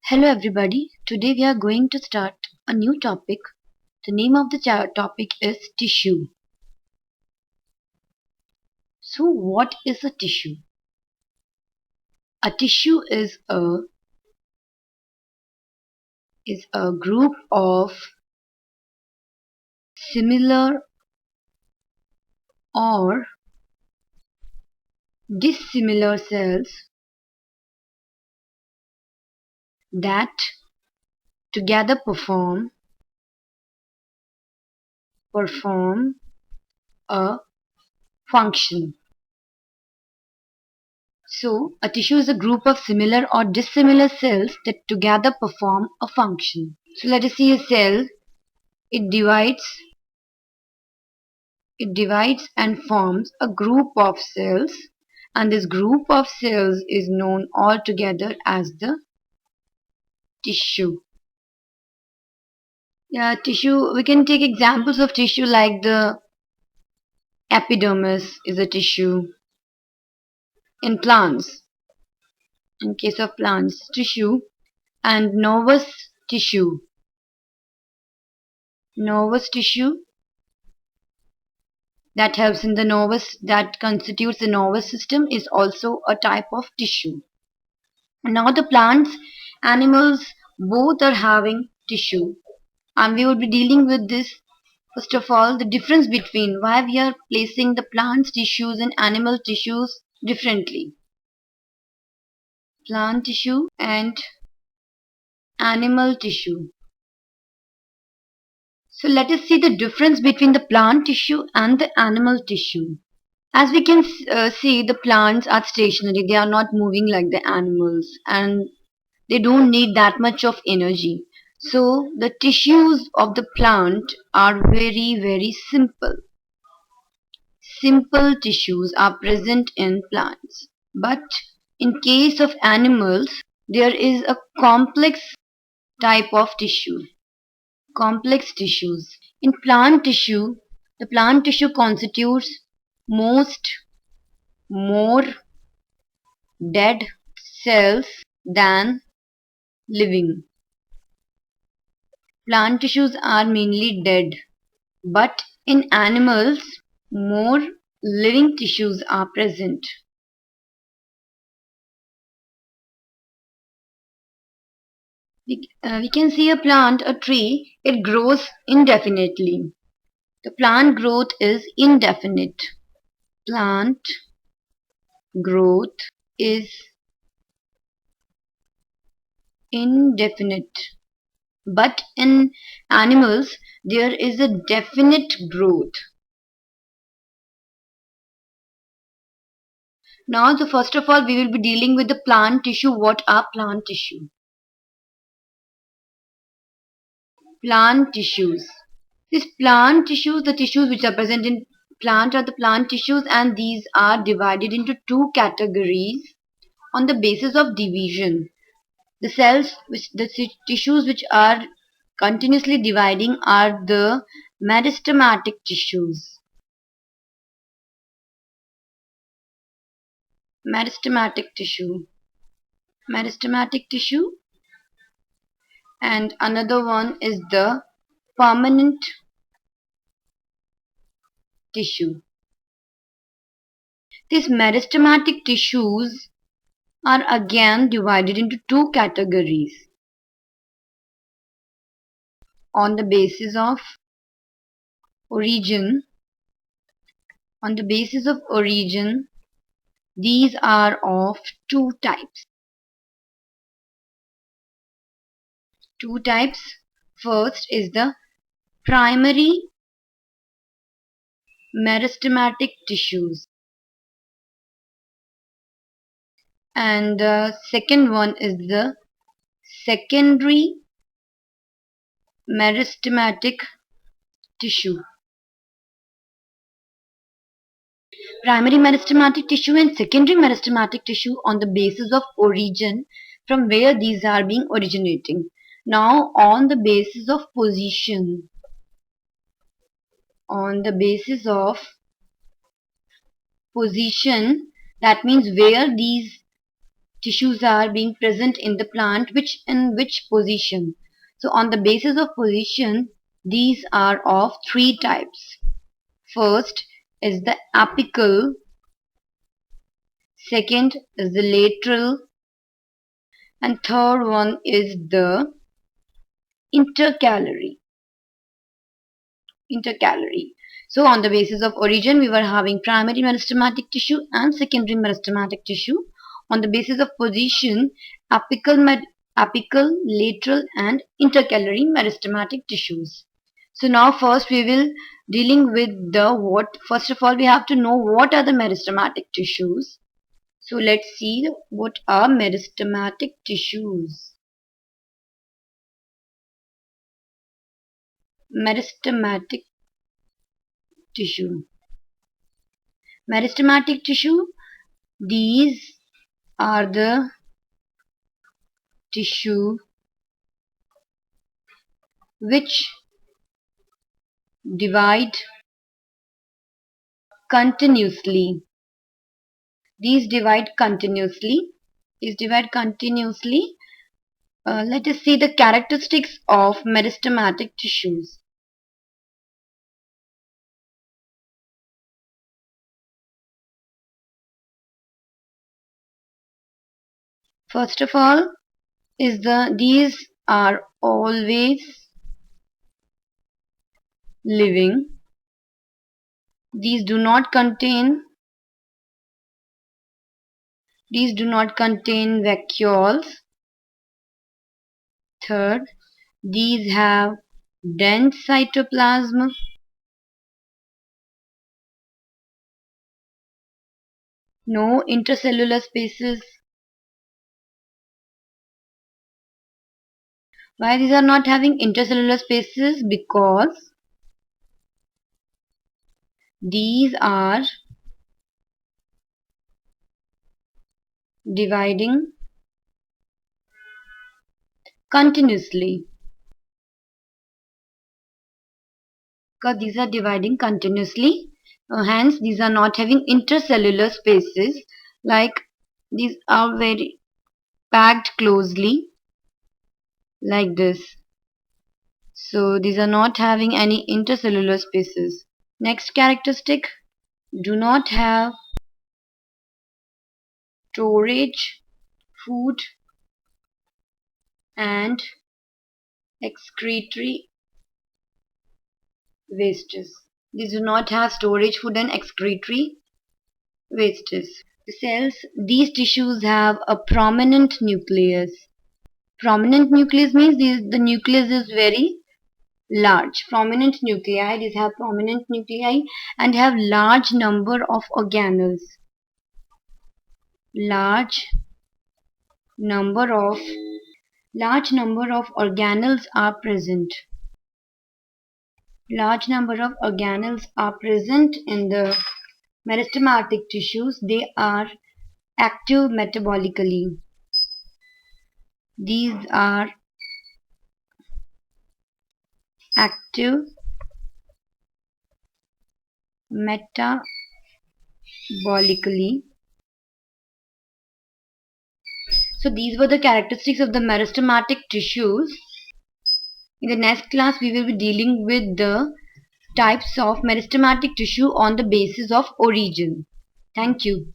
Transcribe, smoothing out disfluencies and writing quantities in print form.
Hello everybody, today we are going to start a new topic. The name of the topic is tissue. So what is a tissue? A tissue is a group of similar or dissimilar cells that together perform a function. So a tissue is a group of similar or dissimilar cells that together perform a function. So let us see a cell. It divides It divides and forms a group of cells, and this group of cells is known altogether as the tissue. Yeah, tissue, we can take examples of tissue like the epidermis is a tissue. In plants, in case of plants, tissue, and nervous tissue that helps in the nervous, that constitutes the nervous system, is also a type of tissue. Now the plants, animals, both are having tissue, and we would be dealing with this. First of all, the difference between why we are placing the plants tissues and animal tissues differently. Plant tissue and animal tissue. So let us see the difference between the plant tissue and the animal tissue. As we can see, the plants are stationary. They are not moving like the animals, and they don't need that much of energy. So the tissues of the plant are very simple. Simple tissues are present in plants. But in case of animals, there is a complex type of tissue. Complex tissues. In plant tissue, the plant tissue constitutes most more dead cells than living. Plant tissues are mainly dead, but in animals, more living tissues are present. We can see a plant, a tree, it grows indefinitely. The plant growth is indefinite. Plant growth is indefinite. But in animals, there is a definite growth. Now, so first of all, we will be dealing with the plant tissue. What are plant tissue? Plant tissues. These plant tissues, the tissues which are present in plant are the plant tissues, and these are divided into two categories on the basis of division. The tissues which are continuously dividing are the meristematic tissues. Meristematic tissue. Meristematic tissue, and another one is the permanent tissue. These meristematic tissues are again divided into two categories on the basis of origin. On the basis of origin, these are of two types. Two types. First is the primary meristematic tissues, and the second one is the secondary meristematic tissue. Primary meristematic tissue and secondary meristematic tissue on the basis of origin, from where these are being originating. Now on the basis of position, on the basis of position, that means where these tissues are being present in the plant, in which position. So on the basis of position, these are of three types. First is the apical, second is the lateral, and third one is the intercalary. So on the basis of origin, we were having primary meristematic tissue and secondary meristematic tissue. On the basis of position, apical, lateral and intercalary meristematic tissues. So now first we will dealing with the what. First of all, we have to know what are the meristematic tissues. So let's see what are meristematic tissues. Meristematic tissue. Meristematic tissue, these are the tissue which divide continuously. These divide continuously. Let us see the characteristics of meristematic tissues. First of all, these are always living. These do not contain vacuoles. Third, these have dense cytoplasm. No intercellular spaces. Why these are not having intercellular spaces? Because these are dividing continuously. Hence these are not having intercellular spaces, like these are very packed closely like this. So these are not having any intercellular spaces. Next characteristic, do not have storage, food and excretory wastes. These do not have storage, food and excretory wastes. These tissues have a prominent nucleus. Prominent nucleus means the nucleus is very large. Prominent nuclei, these have prominent nuclei and have large number of organelles. Large number of organelles are present. Large number of organelles are present in the meristematic tissues. They are active metabolically. These are active metabolically. So these were the characteristics of the meristematic tissues. In the next class, we will be dealing with the types of meristematic tissue on the basis of origin. Thank you.